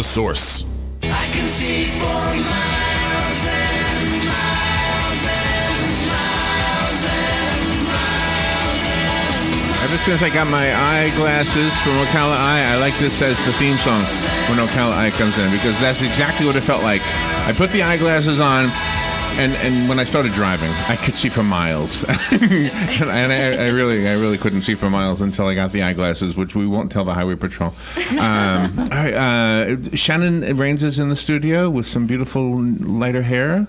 The Source. I can see for miles and miles and miles and miles and miles. Ever since I got my eyeglasses from Ocala Eye, I like this as the theme song when Ocala Eye comes in, because that's exactly what it felt like. I put the eyeglasses on, and when I started driving, I could see for miles. and I really couldn't see for miles until I got the eyeglasses, which we won't tell the Highway Patrol. All right, Shannon Rains is in the studio with some beautiful lighter hair.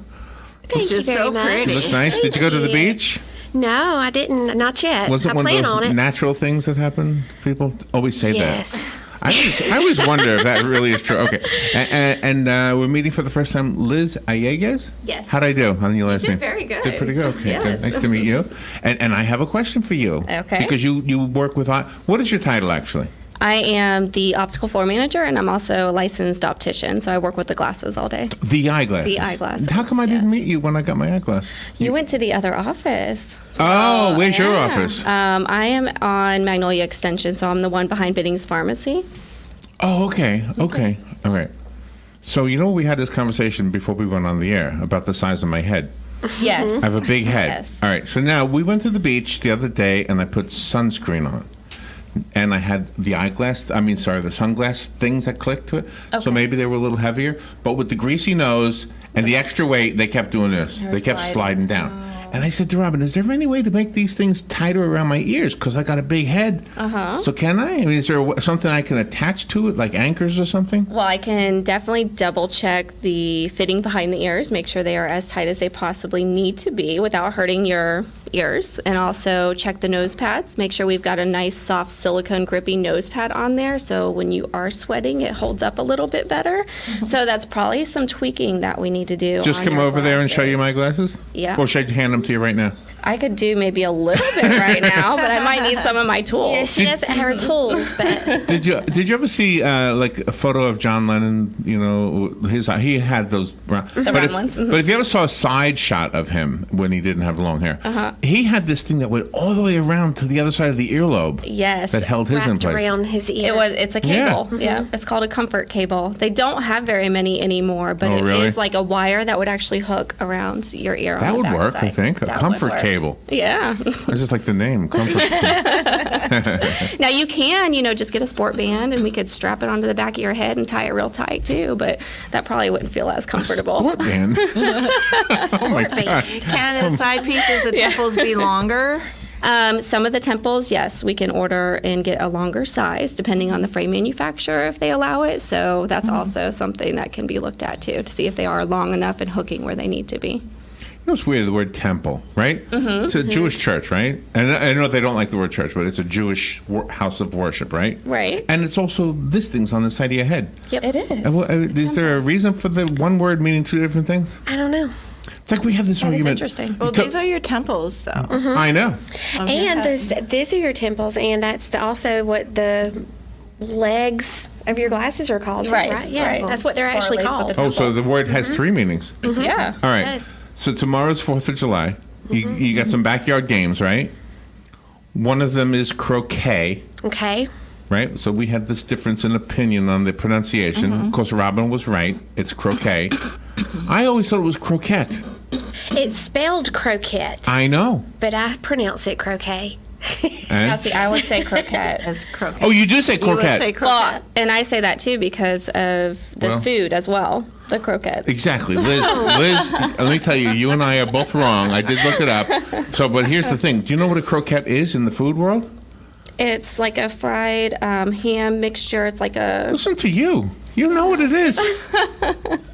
Thank you very much. It looks nice. Did you go to the beach? No, I didn't. Not yet. Was it I one of plan those on it. natural things that happen? People always say Yes. that. I always wonder if that really is true. Okay. And we're meeting for the first time Liz Alleguez? Yes. How'd I do on your last name? Did very good. Did pretty good. Okay. Yes. Good. Nice to meet you. And I have a question for you. Okay. Because you work with... What is your title, actually? I am the optical floor manager, and I'm also a licensed optician, so I work with the glasses all day. The eyeglasses. The eyeglasses, How come I didn't yes. meet you when I got my eyeglasses? You went to the other office. Oh, where's your office? I am on Magnolia Extension, so I'm the one behind Bidding's Pharmacy. Oh, okay. Okay. All right. So, we had this conversation before we went on the air about the size of my head. Yes. I have a big head. Yes. All right. So now we went to the beach the other day and I put sunscreen on. And I had the the sunglass things that clicked to it. Okay. So maybe they were a little heavier. But with the greasy nose and the extra weight, they kept doing this. They kept sliding down. And I said to Robin, is there any way to make these things tighter around my ears? Because I got a big head. Uh-huh. So can I? I mean, is there something I can attach to it, like anchors or something? Well, I can definitely double check the fitting behind the ears, make sure they are as tight as they possibly need to be without hurting your ears, and also check the nose pads, make sure we've got a nice soft silicone grippy nose pad on there, so when you are sweating, it holds up a little bit better. So that's probably some tweaking that we need to do. Just on come your over there and show you glasses. my glasses? Yeah. Or should I hand them to you right now? I could do maybe a little bit right now, but I might need some of my tools. Yeah, she doesn't have her tools, but Did you ever see like a photo of John Lennon? He had those brown. round ones. But if you ever saw a side shot of him when he didn't have long hair, he had this thing that went all the way around to the other side of the earlobe. Yes. That held his in wrapped place. around his ear. It's a cable. Yeah. It's called a comfort cable. They don't have very many anymore, but Oh, it really? is like a wire that would actually hook around your ear. That on would the work, backside. I think. A That would comfort work. cable. Yeah. I just like the name. Comfort. Now you can, just get a sport band and we could strap it onto the back of your head and tie it real tight too, but that probably wouldn't feel as comfortable. Sport band. Oh my God. Can the side pieces, the temples be longer? Some of the temples, yes, we can order and get a longer size depending on the frame manufacturer if they allow it. So that's also something that can be looked at too to see if they are long enough and hooking where they need to be. It's weird, the word temple, right? It's a Jewish church, right? And I know they don't like the word church, but it's a Jewish house of worship, right? Right. And it's also this thing's on the side of your head. Yep. It is. Is there a reason for the one word meaning two different things? I don't know. It's like we had this That is argument. interesting. Well, these are your temples, though. I know. And these are your temples, and that's also what the legs of your glasses are called, too, Right, right? Yeah, right. that's what they're actually Correlates with called. the Oh, so the word has three meanings. Yeah. All right. Yes. So tomorrow's 4th of July. You got some backyard games, right? One of them is croquet, Okay. right? So we had this difference in opinion on the pronunciation. Of course, Robin was right. It's croquet. I always thought it was croquette. It's spelled croquette, I know. but I pronounce it croquet. Now, And- see, I would say croquette. It's croquet. oh, you do say You would croquette. say croquette. Well, and I say that too because of the Well. food as well, the croquette. Exactly. Liz, let me tell you, you and I are both wrong. I did look it up. So, but here's the thing. Do you know what a croquette is in the food world? It's like a fried ham mixture. It's like a. Listen to you. You know what it is.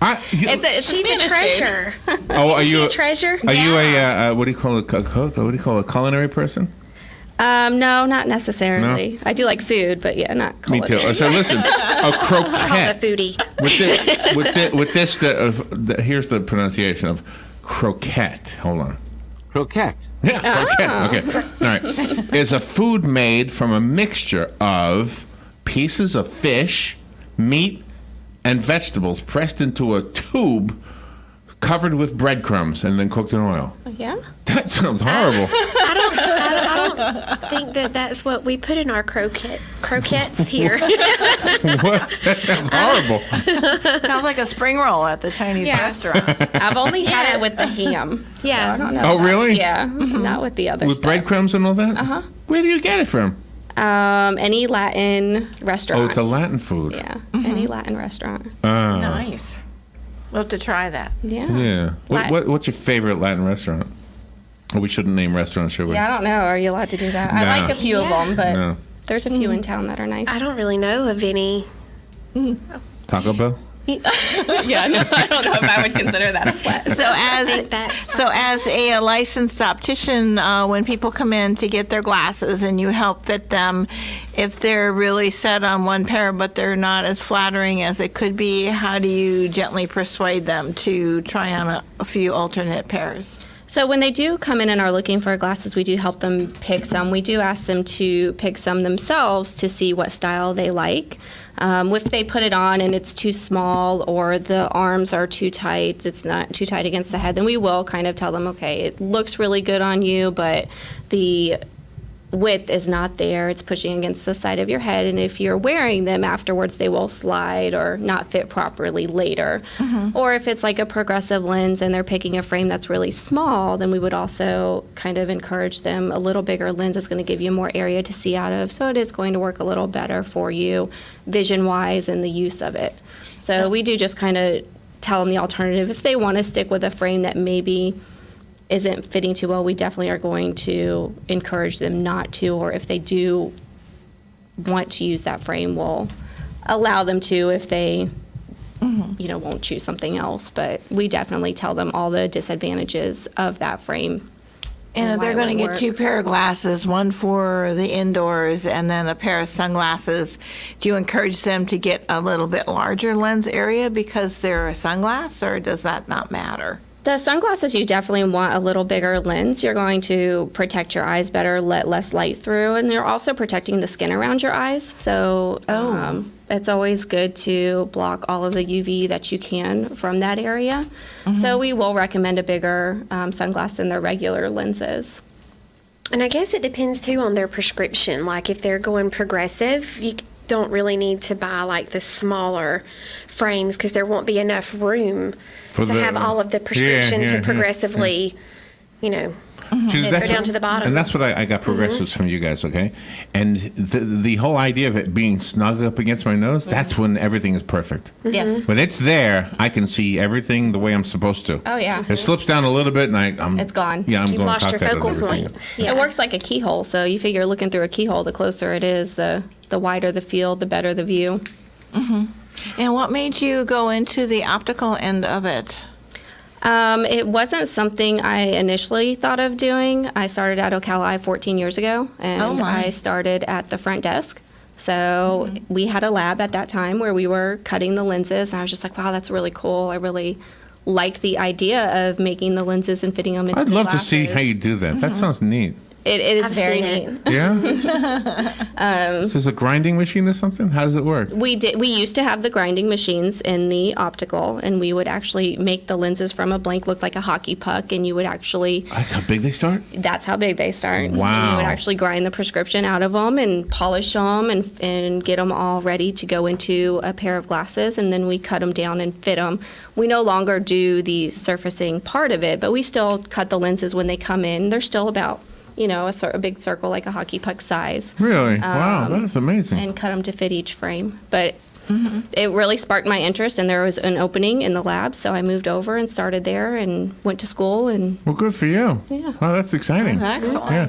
It's She's a Spanish treasure. oh, are Is she you a treasure? Are you a what do you call a cook? What do you call a culinary person? No, not necessarily. I do like food, but yeah, not Me too. culinary. So listen, a I'm a croquette. foodie. With this, here's the pronunciation of croquette. Hold on. Croquette. Yeah, croquette. Okay. All right. Is a food made from a mixture of pieces of fish, meat, and vegetables pressed into a tube covered with breadcrumbs and then cooked in oil. Yeah. That sounds horrible. I don't think that that's what we put in our croquettes here. What? That sounds horrible. Sounds like a spring roll at the Chinese Yeah. restaurant. I've only had it with the ham. Yeah. So I don't know. Oh, about- really? Yeah, not with the other With stuff. breadcrumbs and all that? Uh-huh. Where do you get it from? Any Latin restaurant. Oh, it's a Latin food. Yeah, any Latin restaurant. Oh. Nice. We'll have to try that. Yeah. Yeah. Lat- What's your favorite Latin restaurant? Oh, we shouldn't name restaurants, should we? Yeah, I don't know. Are you allowed to do that? No. I like a few of them, but No. there's a few in town that are nice. I don't really know of any. Taco Bell? Yeah, no, I don't know if I would consider that a flat. So as a licensed optician, when people come in to get their glasses and you help fit them, if they're really set on one pair but they're not as flattering as it could be, how do you gently persuade them to try on a few alternate pairs? So when they do come in and are looking for glasses, we do help them pick some. We do ask them to pick some themselves to see what style they like. If they put it on and it's too small or the arms are too tight, it's not too tight against the head, then we will kind of tell them, okay, it looks really good on you, but the width is not there. It's pushing against the side of your head. And if you're wearing them afterwards, they will slide or not fit properly later. Or if it's like a progressive lens and they're picking a frame that's really small, then we would also kind of encourage them. A little bigger lens is going to give you more area to see out of. So it is going to work a little better for you vision-wise and the use of it. So we do just kind of tell them the alternative. If they want to stick with a frame that maybe isn't fitting too well, we definitely are going to encourage them not to, or if they do want to use that frame, we'll allow them to if they, won't choose something else. But we definitely tell them all the disadvantages of that frame. And if why they're it going to wouldn't get work. two pair of glasses, one for the indoors and then a pair of sunglasses, do you encourage them to get a little bit larger lens area because they're a sunglass, or does that not matter? The sunglasses, you definitely want a little bigger lens. You're going to protect your eyes better, let less light through, and you're also protecting the skin around your eyes. So it's always good to block all of the UV that you can from that area. So we will recommend a bigger sunglass than their regular lenses. And I guess it depends too on their prescription. Like if they're going progressive, you don't really need to buy like the smaller frames because there won't be enough room For to the- have all of the prescription yeah, to yeah, progressively, See, go down to the bottom. And that's what I got progressives from you guys, okay? And the whole idea of it being snug up against my nose, that's when everything is perfect. Yes. When it's there, I can see everything the way I'm supposed to. Oh, yeah. It slips down a little bit, and I'm It's gone. Yeah, I'm You've going lost your cockeyed and focal everything. point. Yeah. It works like a keyhole. So you figure looking through a keyhole, the closer it is, the wider the field, the better the view. And what made you go into the optical end of it? It wasn't something I initially thought of doing. I started at Ocala Eye 14 years ago, and Oh, my. I started at the front desk. So we had a lab at that time where we were cutting the lenses, and I was just like, wow, that's really cool. I really like the idea of making the lenses and fitting them into I'd the love to see glasses. how you do that. That sounds neat. It is I've very seen neat. it. Yeah? Is this a grinding machine or something? How does it work? We used to have the grinding machines in the optical, and we would actually make the lenses from a blank look like a hockey puck, and you would actually That's how big they start? that's how big they start. And Wow. you would actually grind the prescription out of them and polish them and get them all ready to go into a pair of glasses, and then we cut them down and fit them. We no longer do the surfacing part of it, but we still cut the lenses when they come in. They're still about, a big circle like a hockey puck size. Really? Wow, that is amazing. And cut them to fit each frame. But it really sparked my interest, and there was an opening in the lab, so I moved over and started there and went to school. And Well, good for you. Yeah. Wow, that's exciting. Excellent. Yeah.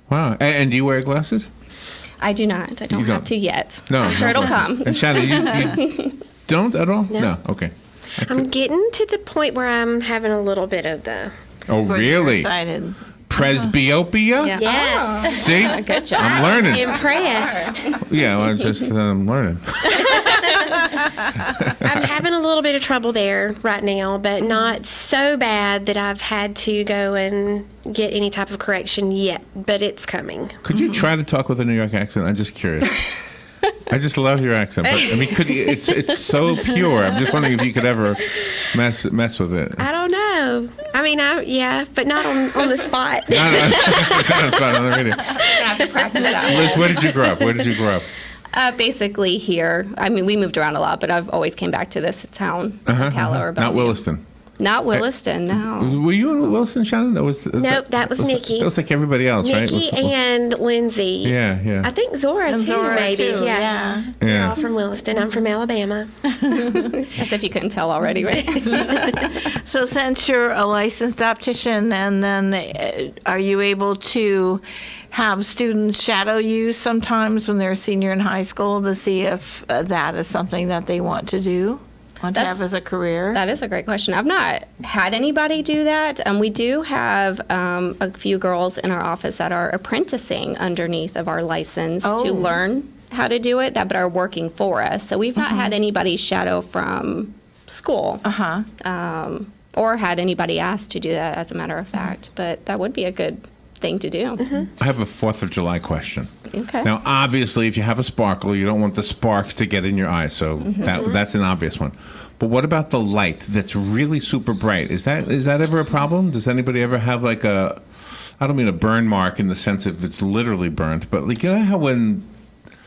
Wow. And do you wear glasses? I do not. I don't You have don't? to yet. No. I'm sure no it'll glasses. come. And Shannon, you don't at all? No. Okay. I'm getting to the point where I'm having a little bit of the Oh, We're really? excited. Presbyopia? Yeah. yes, See? Good job. I'm learning. impressed. Yeah, well, I'm learning. I'm having a little bit of trouble there right now, but not so bad that I've had to go and get any type of correction yet, but it's coming. Could you try to talk with a New York accent? I'm just curious. I just love your accent, but I mean, it's so pure. I'm just wondering if you could ever mess with it. I don't know. Oh, I mean, but not on the spot. No, that's fine on the radio. Have to practice that. Liz, where did you grow up? Where did you grow up? Basically here. I mean, we moved around a lot, but I've always came back to this town, Ocala or Bellevue. Not Williston. Not Williston, no. Were you in Williston, Shannon? Nope, that was Nikki. That was like everybody else, right? Nikki and Lindsay. Yeah. I think Zora too, Zora, maybe. too, Yeah. yeah. They're all from Williston. I'm from Alabama. As if you couldn't tell already, right? So since you're a licensed optician, and then are you able to have students shadow you sometimes when they're a senior in high school to see if that is something that they want to do? Want to have as a career? That is a great question. I've not had anybody do that. We do have a few girls in our office that are apprenticing underneath of our license to learn how to do it, but are working for us. So we've not had anybody shadow from school. Or had anybody asked to do that, as a matter of fact. But that would be a good thing to do. I have a 4th of July question. Okay. Now, obviously, if you have a sparkle, you don't want the sparks to get in your eye, so that's an obvious one. But what about the light that's really super bright? Is that ever a problem? Does anybody ever have like I don't mean a burn mark in the sense of it's literally burnt, but like, you know how when...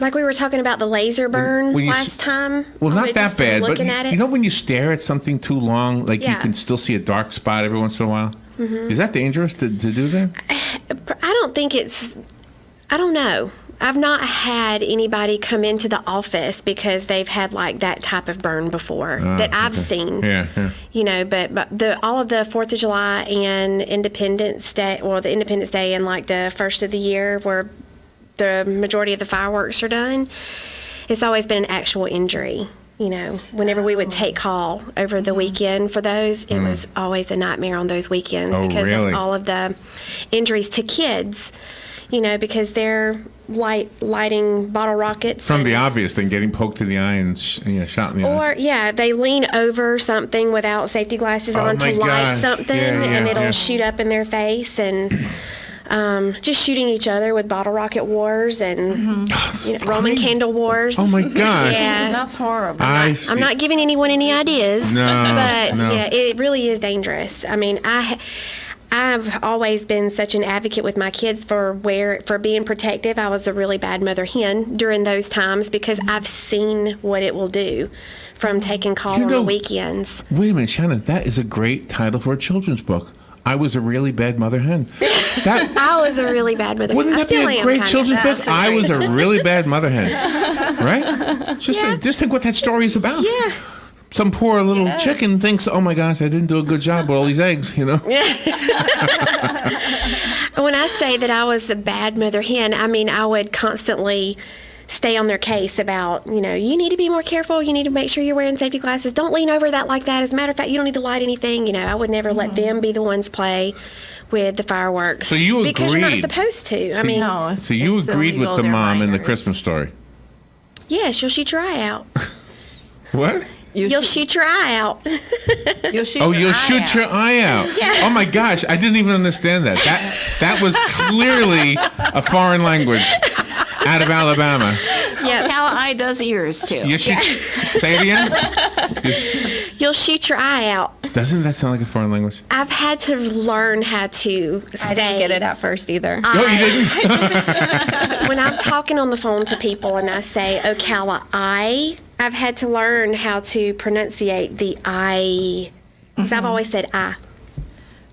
Like we were talking about the laser burn when you last time. Well, I not would that just be bad, but looking at it. you know when you stare at something too long, like you Yeah. can still see a dark spot every once in a while? Is that dangerous to do that? I don't think I don't know. I've not had anybody come into the office because they've had like that type of burn before that I've seen. Yeah. You know, but all of the 4th of July and Independence Day, or the Independence Day and like the first of the year where the majority of the fireworks are done, it's always been an actual injury. You know, whenever we would take call over the weekend for those, it was always a nightmare on those weekends because really? of all of the injuries to kids, you know, because they're lighting bottle rockets. From the obvious thing, getting poked in the eye and shot in the eye. Or, they lean over something without safety glasses on my to light gosh. something, Yeah, and it'll yeah. shoot up in their face, and just shooting each other with bottle rocket wars and Roman candle wars. Oh my gosh. Yeah. That's horrible. I'm not giving anyone any ideas, No, but no. yeah, it really is dangerous. I mean, I've always been such an advocate with my kids for being protective. I was a really bad mother hen during those times because I've seen what it will do from taking call on the weekends. Wait a minute, Shannon, that is a great title for a children's book. I was a really bad mother hen. I was a really bad mother hen. Wouldn't I that be still a am, great kind of. children's book? I was a really bad mother hen. Right? Just think what that story is about. Yeah. Some poor little chicken thinks, oh my gosh, I didn't do a good job with all these eggs, you know? When I say that I was a bad mother hen, I mean I would constantly stay on their case about, you need to be more careful. You need to make sure you're wearing safety glasses. Don't lean over that like that. As a matter of fact, you don't need to light anything. I would never let them be the ones play with the fireworks. So you because you're not agreed. supposed to. No, So you it's agreed with illegal. the They're mom in the minors. Christmas story. yes, you'll shoot your eye out. What? You'll shoot your eye out. You'll shoot Oh, your you'll eye shoot out. your eye out. Oh my gosh, I didn't even understand that. That was clearly a foreign language out of Alabama. Yep. Ocala Eye does ears too. You shoot. Say it again. You'll shoot your eye out. Doesn't that sound like a foreign language? I've had to learn how to say. I didn't get it at first either. No, you didn't. When I'm talking on the phone to people and I say Ocala Eye, I've had to learn how to pronunciate the I. Because I've always said I.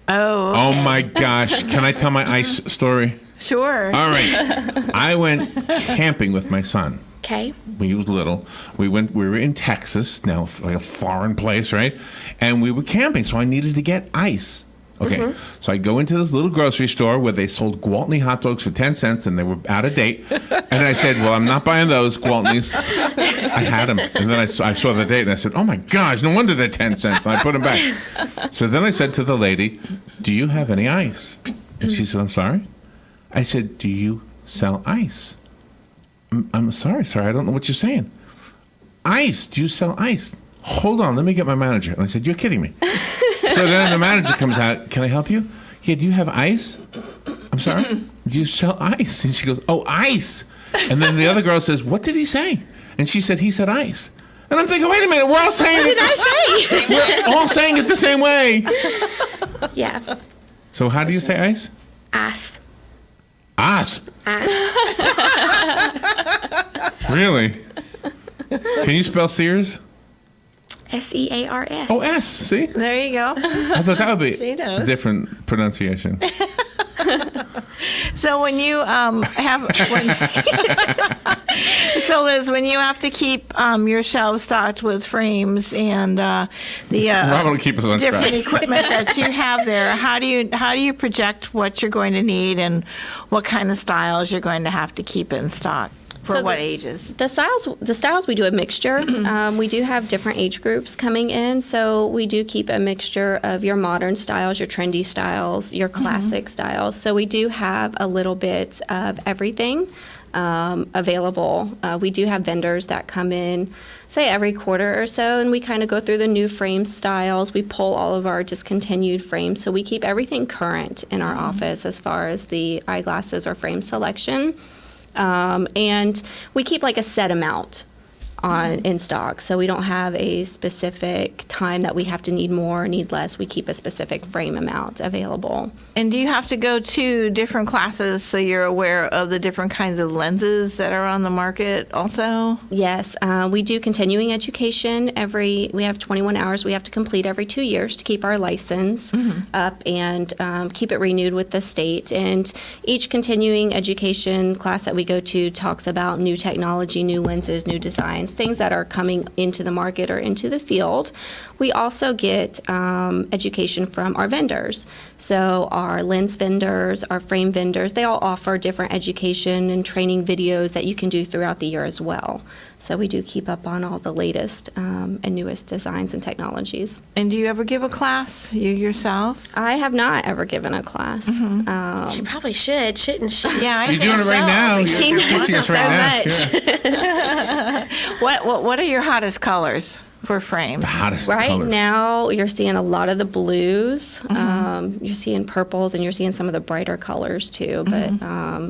Oh, Oh my gosh! Can I tell my ice story? sure. All right. I went camping with my son. Okay. When he was little, we were in Texas, now like a foreign place, right? And we were camping, so I needed to get ice. Okay, so I go into this little grocery store where they sold Gwaltney hot dogs for 10 cents, and they were out of date. And I said, well, I'm not buying those Gwaltneys. I had them. And then I saw the date, and I said, oh my gosh, no wonder they're 10 cents. And I put them back. So then I said to the lady, do you have any ice? And she said, I'm sorry? I said, do you sell ice? I'm sorry, sir, I don't know what you're saying. Ice, do you sell ice? Hold on, let me get my manager. And I said, you're kidding me. So then the manager comes out, can I help you? Yeah, do you have ice? I'm sorry? Do you sell ice? And she goes, oh, ice. And then the other girl says, what did he say? And she said, he said ice. And I'm thinking, wait a minute, we're all saying it. We're all saying it the same way. Yeah. So how do you say ice? Ice. Ice. Ice. Really? Can you spell Sears? Sears. Oh, S. See? There you go. I thought that would be She knows. a different pronunciation. So when you so Liz, when you have to keep your shelves stocked with frames and the Robin will keep us on different track. equipment that you have there, how do you project what you're going to need and what kind of styles you're going to have to keep in stock for So what the- ages? The styles we do a mixture. We do have different age groups coming in, so we do keep a mixture of your modern styles, your trendy styles, your classic styles. So we do have a little bit of everything available. We do have vendors that come in, say every quarter or so, and we kind of go through the new frame styles. We pull all of our discontinued frames, so we keep everything current in our office as far as the eyeglasses or frame selection. And we keep like a set amount in stock. So we don't have a specific time that we have to need more or need less. We keep a specific frame amount available. And do you have to go to different classes so you're aware of the different kinds of lenses that are on the market also? Yes, we do continuing education we have 21 hours we have to complete every 2 years to keep our license up and keep it renewed with the state. And each continuing education class that we go to talks about new technology, new lenses, new designs, things that are coming into the market or into the field. We also get education from our vendors. So our lens vendors, our frame vendors, they all offer different education and training videos that you can do throughout the year as well. So we do keep up on all the latest and newest designs and technologies. And do you ever give a class, you yourself? I have not ever given a class. She probably should, shouldn't she? Yeah, I You're think doing it right so. now. You're She teaching us so right much. now. Yeah. What are your hottest colors for frames? Hottest Right colors. now, you're seeing a lot of the blues. You're seeing purples, and you're seeing some of the brighter colors too. But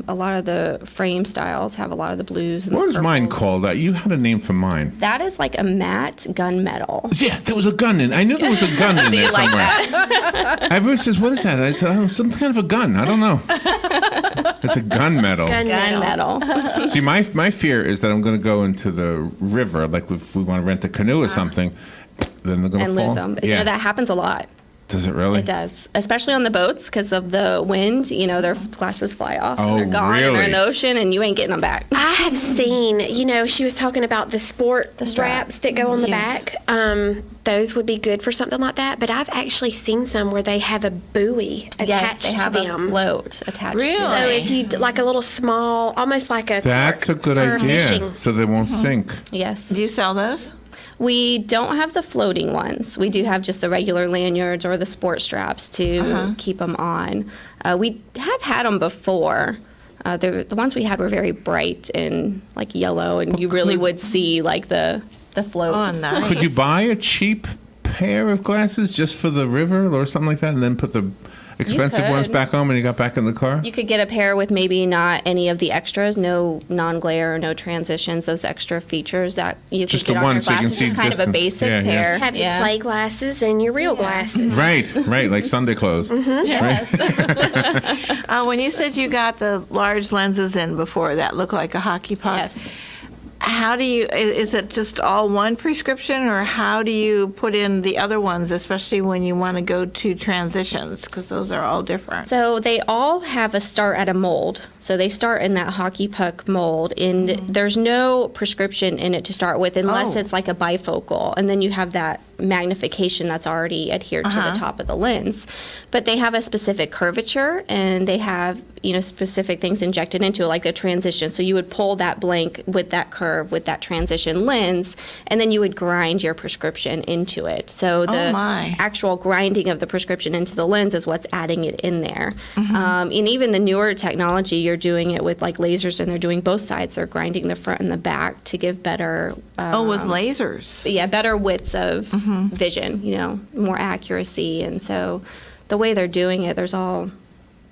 a lot of the frame styles have a lot of the blues. And What the was mine purples. called? You had a name for mine. That is like a matte gunmetal. Yeah, there was a gun in. I knew there was a gun in there like somewhere. Everyone says, "What is that?" I said, "Oh, some kind of a gun. I don't know." It's a gunmetal. Gunmetal. See, my fear is that I'm going to go into the river, like if we want to rent a canoe or something, then they're going to And fall. lose them. Yeah. You know, that happens a lot. Does it really? It does, especially on the boats because of the wind. You know, their glasses fly off Oh, and they're gone and they're really? in the ocean and you ain't getting them back. I have seen, she was talking about the sport straps that go on the back. Those would be good for something like that. But I've actually seen some where they have a buoy attached Yes, they have to a them. float attached Really? to So them. if you like a little small, almost like a That's a cork good for idea. fishing. So they won't sink. Yes. Do you sell those? We don't have the floating ones. We do have just the regular lanyards or the sport straps to keep them on. We have had them before. The ones we had were very bright and like yellow, and you really would see like the float. Oh, nice. Could you buy a cheap pair of glasses just for the river or something like that, and then put the expensive ones could. back home when you got back in the car? You could get a pair with maybe not any of the extras, no non-glare, no transitions, those extra features that you Just could the get on one your so you can glasses. see Just kind of a distance. basic Yeah, yeah. pair. Have your play glasses and your real glasses. Right, like Sunday clothes. Yes. When you said you got the large lenses in before that look like a hockey puck, Yes. how do you, is it just all one prescription or how do you put in the other ones, especially when you want to go to transitions? Because those are all different. So they all have a start at a mold. So they start in that hockey puck mold, and there's no prescription in it to start with unless Oh. it's like a bifocal, and then you have that magnification that's already adhered to the top of the lens. But they have a specific curvature, and they have specific things injected into it, like the transition. So you would pull that blank with that curve with that transition lens, and then you would grind your prescription into it. So the my. actual grinding of the prescription into the lens is what's adding it in there. And even the newer technology, you're doing it with like lasers, and they're doing both sides. They're grinding the front and the back to give better, with lasers. better widths of vision, more accuracy. And so the way they're doing it, there's all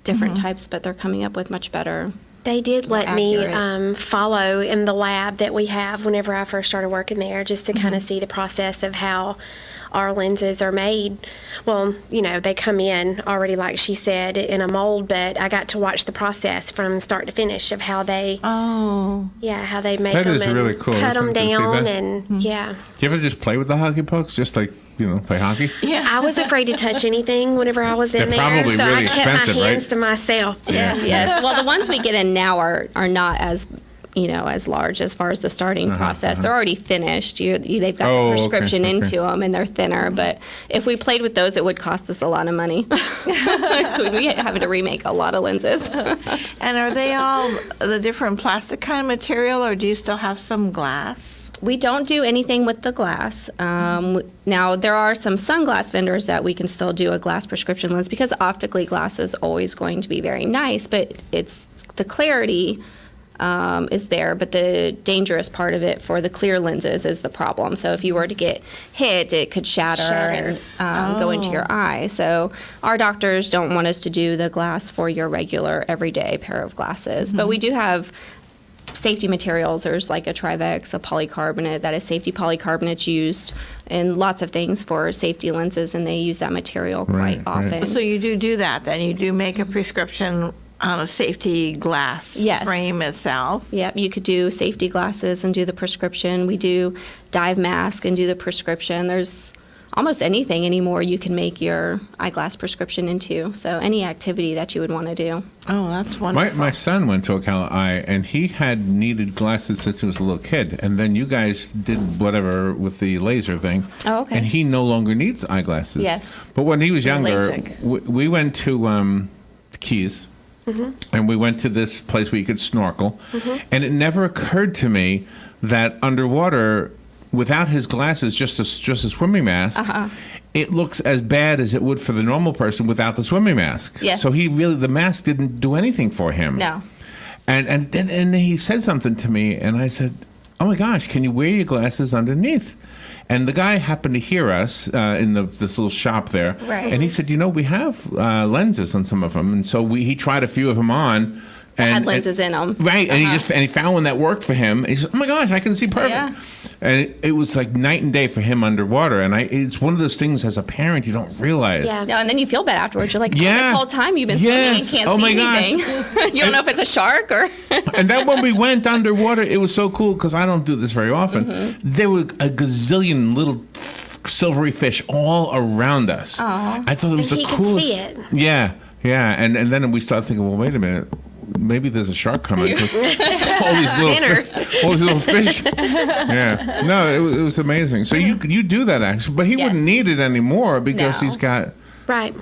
different types, but they're coming up with much better They did let me accurate. follow in the lab that we have whenever I first started working there, just to kind of see the process of how our lenses are made. Well, they come in already, like she said, in a mold, but I got to watch the process from start to finish of how they, how they make That them is and really cool, cut isn't them it, to see down, that? and yeah. Do you ever just play with the hockey pucks? Just like, play hockey? Yeah. I was afraid to touch anything whenever I was in They're there, probably so really I kept my expensive, hands right? to myself. Yeah. Yes. Well, the ones we get in now are not as as large as far as the starting process. They're already finished. They've got Oh, the okay, prescription okay. into them, and they're thinner. But if we played with those, it would cost us a lot of money. So we'd be having to remake a lot of lenses. And are they all the different plastic kind of material, or do you still have some glass? We don't do anything with the glass. Now, there are some sunglass vendors that we can still do a glass prescription lens, because optically glass is always going to be very nice, but it's the clarity is there, but the dangerous part of it for the clear lenses is the problem. So if you were to get hit, it could shatter. And go into your eye. So our doctors don't want us to do the glass for your regular everyday pair of glasses. But we do have safety materials. There's like a Trivex, a polycarbonate, that is safety polycarbonate's used in lots of things for safety lenses, and they use that material quite Right, right. often. So you do that then? You do make a prescription on a safety glass Yes. frame itself? Yep, you could do safety glasses and do the prescription. We do dive mask and do the prescription. There's almost anything anymore you can make your eyeglass prescription into. So any activity that you would want to do. Oh, that's wonderful. My son went to Ocala Eye, and he had needed glasses since he was a little kid. And then you guys did whatever with the laser thing. Oh, okay. And he no longer needs eyeglasses. Yes. But when he was younger, LASIK. we went to Keys, and we went to this place where you could snorkel. And it never occurred to me that underwater, without his glasses, just a swimming mask, it looks as bad as it would for the normal person without the swimming mask. Yes. So the mask didn't do anything for him. No. And then he said something to me, and I said, "Oh my gosh, can you wear your glasses underneath?" And the guy happened to hear us in this little shop there, Right. and he said, we have lenses on some of them, and so he tried a few of them on. Had lenses in them. Right, and he found one that worked for him. He said, "Oh my gosh, I can see perfect." Yeah. And it was like night and day for him underwater. And it's one of those things as a parent you don't realize. Yeah. No, and then you feel bad afterwards. You're like, oh, Yeah. this whole time you've been swimming and Yes. can't Oh see my gosh. anything. You don't know if it's a shark or. And then when we went underwater, it was so cool because I don't do this very often. Mm-hmm. There were a gazillion little silvery fish all around us. Aw. I thought it was And the he could coolest. see it. Yeah, yeah. And then we started thinking, well, wait a minute. Maybe there's a shark coming. 'Cause all these little fish. Yeah. No, it was amazing. So you do that actually, but he Yes. wouldn't need it anymore because No. he's got. Right.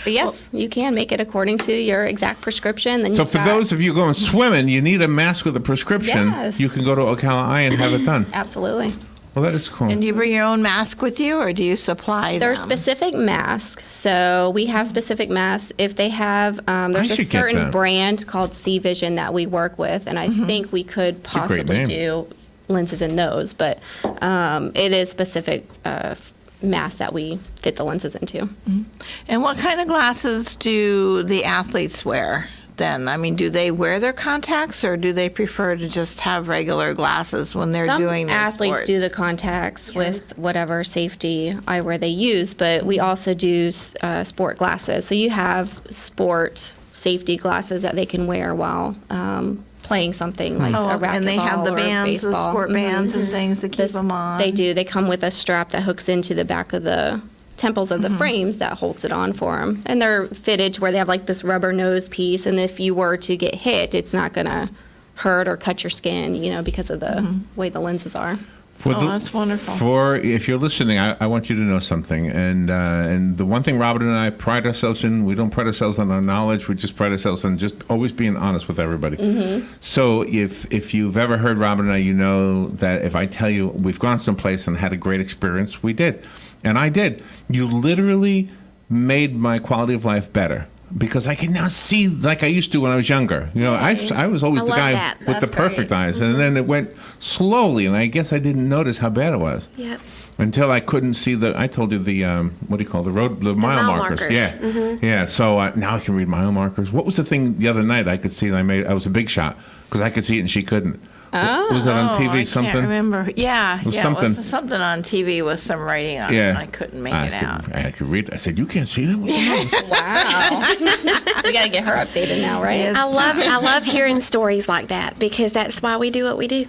But yes, you can make it according to your exact prescription. Then So you've for got- those of you going swimming, you need a mask with a prescription. Yes. You can go to Ocala Eye and have it done. Absolutely. Well, that is cool. And do you bring your own mask with you, or do you supply There are them? specific masks. So we have specific masks. If they have, there's a should get certain that. brand called C Vision that we work with, and I think we could a great possibly name. do lenses in those. But it is specific mask that we fit the lenses into. And what kind of glasses do the athletes wear then? I mean, do they wear their contacts, or do they prefer to just have regular glasses when they're Some doing their athletes sports? do the contacts with whatever safety eyewear they use, but we also do sport glasses. So you have sport safety glasses that they can wear while playing something like Oh, a racquetball and they have the or bands, the baseball. sport Mhm. bands and things to keep This- them on. They do. They come with a strap that hooks into the back of the temples of the Mm-hmm. frames that holds it on for them. And they're fitted to where they have like this rubber nose piece, and if you were to get hit, it's not going to hurt or cut your skin, because of the Mm-hmm. way the lenses are. That's wonderful. For if you're listening, I want you to know something. And the one thing Robert and I pride ourselves in, we don't pride ourselves on our knowledge. We just pride ourselves on just always being honest with everybody. So if you've ever heard Robert and I, you know that if I tell you we've gone someplace and had a great experience, we did. And I did. You literally made my quality of life better. Because I can now see like I used to when I was younger. I was always I the love guy that. with the That's perfect great. eyes. And then it went slowly, and I guess I didn't notice how bad it was. Yep. until I couldn't see I told you the, what do you call the mile mile markers. markers. Yeah. Yeah. So now I can read mile markers. What was the thing the other night I could see that I was a big shot because I could see it and she couldn't. Was it on TV? I something? can't remember. Yeah, was yeah, something. it was something on TV with some writing on it. Yeah. And I couldn't make it out. I could read it. I said, "You can't see that." What's the matter?" Wow. We got to get her updated now, right? Yes. I love hearing stories like that because that's why we do what we do.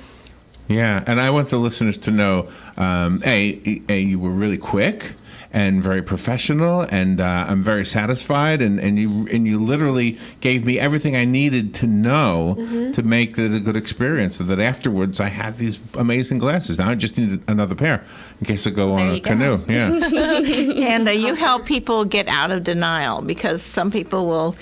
Yeah, and I want the listeners to know, you were really quick and very professional, and I'm very satisfied, and you literally gave me everything I needed to know to make it a good experience, so that afterwards I had these amazing glasses. Now I just need another pair in case I go on a canoe. Yeah. And you help people get out of denial, because some people will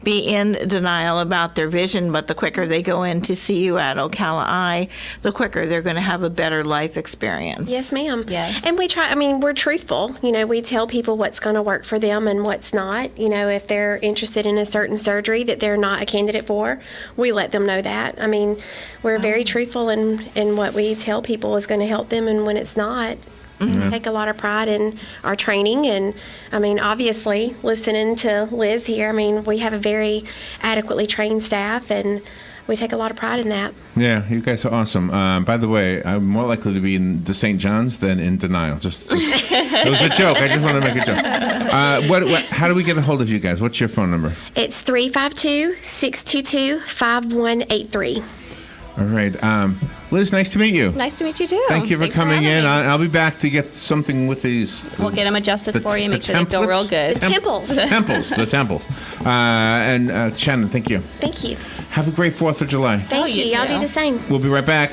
be in denial about their vision, but the quicker they go in to see you at Ocala Eye, the quicker they're going to have a better life experience. Yes, ma'am. Yes. And we're truthful. We tell people what's going to work for them and what's not. If they're interested in a certain surgery that they're not a candidate for, we let them know that. We're very truthful in what we tell people is going to help them and when it's not. We take a lot of pride in our training, and obviously listening to Liz here, we have a very adequately trained staff, and we take a lot of pride in that. Yeah, you guys are awesome. By the way, I'm more likely to be in the St. John's than in denial. Just it was a joke. I just want to make a joke. How do we get a hold of you guys? What's your phone number? It's 352-622-5183. All right. Liz, nice to meet you. Nice to meet you, too. Thank you for Thanks coming in. having me. I'll be back to get something with these. We'll get them adjusted for you, make sure they feel templates? real good. The temples. The temples. And Shannon, thank you. Thank you. Have a great 4th of July. Thank you you. Y'all too. do the same. We'll be right back.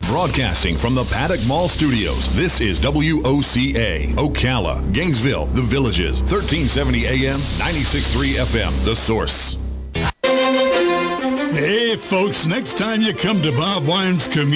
Broadcasting from the Paddock Mall Studios, this is WOCA, Ocala, Gainesville, The Villages, 1370 AM, 96.3 FM, The Source. Hey, folks, next time you come to Bob Wine's Community